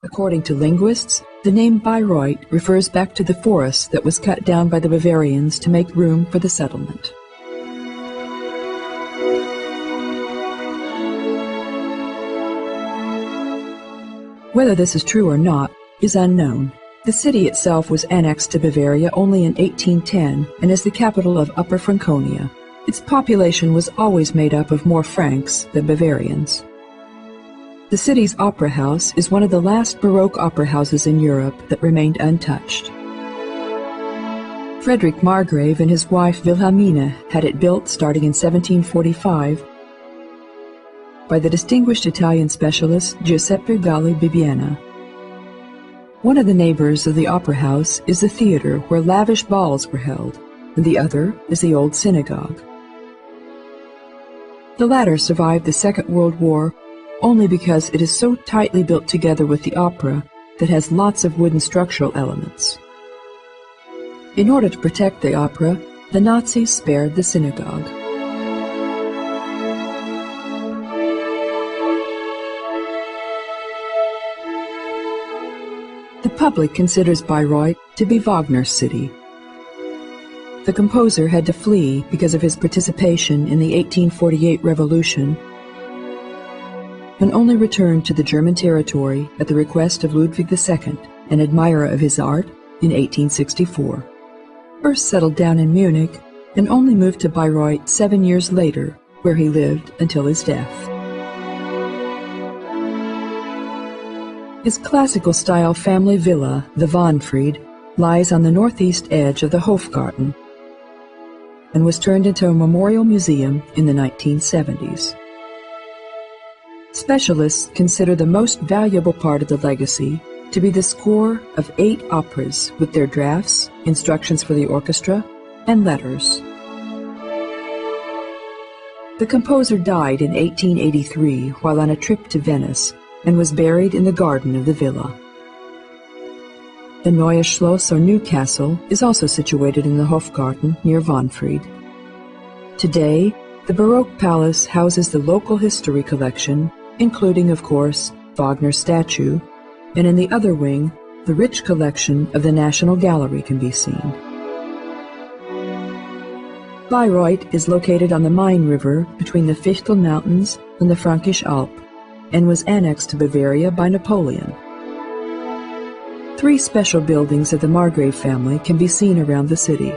According to linguists, the name Bayreuth refers back to the forest that was cut down by the Bavarians to make room for the settlement. Whether this is true or not is unknown. The city itself was annexed to Bavaria only in 1810 and is the capital of Upper Franconia. Its population was always made up of more Franks than Bavarians. The city's opera house is one of the last Baroque opera houses in Europe that remained untouched. Frederick Margrave and his wife Wilhelmina had it built starting in 1745 by the distinguished Italian specialist Giuseppe Galli Bibbiena. One of the neighbors of the opera house is the theater where lavish balls were held, and the other is the old synagogue. The latter survived the Second World War only because it is so tightly built together with the opera that has lots of wooden structural elements. In order to protect the opera, the Nazis spared the synagogue. The public considers Bayreuth to be Wagner's city. The composer had to flee because of his participation in the 1848 revolution and only returned to the German territory at the request of Ludwig II, an admirer of his art, in 1864. First settled down in Munich and only moved to Bayreuth 7 years later, where he lived until his death. His classical-style family villa, the Wahnfried, lies on the northeast edge of the Hofgarten and was turned into a memorial museum in the 1970s. Specialists consider the most valuable part of the legacy to be the score of 8 operas with their drafts, instructions for the orchestra, and letters. The composer died in 1883 while on a trip to Venice and was buried in the garden of the villa. The Neue Schloss or New Castle is also situated in the Hofgarten near Wahnfried. Today, the Baroque Palace houses the local history collection, including, of course, Wagner's statue, and in the other wing, the rich collection of the National Gallery can be seen. Bayreuth is located on the Main River between the Fichtel Mountains and the Frankish Alp, and was annexed to Bavaria by Napoleon. 3 special buildings of the Margrave family can be seen around the city.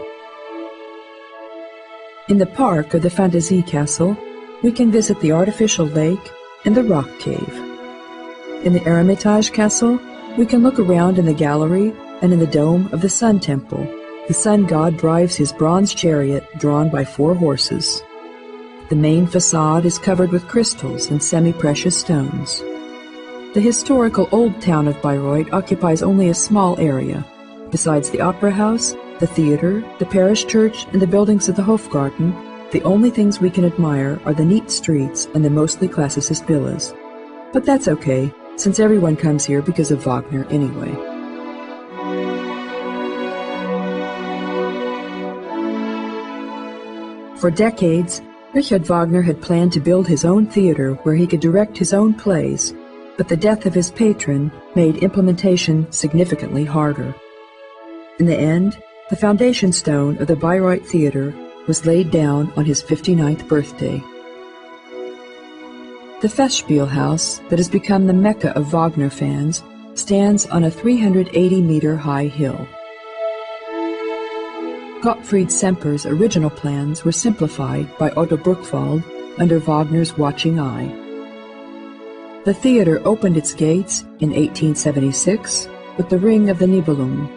In the park of the Fantasie Castle, we can visit the artificial lake and the rock cave. In the Eremitage Castle, we can look around in the gallery and in the dome of the Sun Temple. The sun god drives his bronze chariot drawn by 4 horses. The main facade is covered with crystals and semi-precious stones. The historical old town of Bayreuth occupies only a small area. Besides the opera house, the theater, the parish church, and the buildings of the Hofgarten, the only things we can admire are the neat streets and the mostly classicist villas. But that's okay, since everyone comes here because of Wagner anyway. For decades, Richard Wagner had planned to build his own theater where he could direct his own plays, but the death of his patron made implementation significantly harder. In the end, the foundation stone of the Bayreuth Theater was laid down on his 59th birthday. The Festspielhaus, that has become the mecca of Wagner fans, stands on a 380-meter high hill. Gottfried Semper's original plans were simplified by Otto Bruchwald under Wagner's watching eye. The theater opened its gates in 1876 with the Ring of the Nibelung.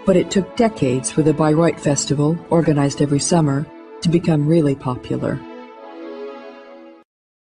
But it took decades for the Bayreuth Festival, organized every summer, to become really popular.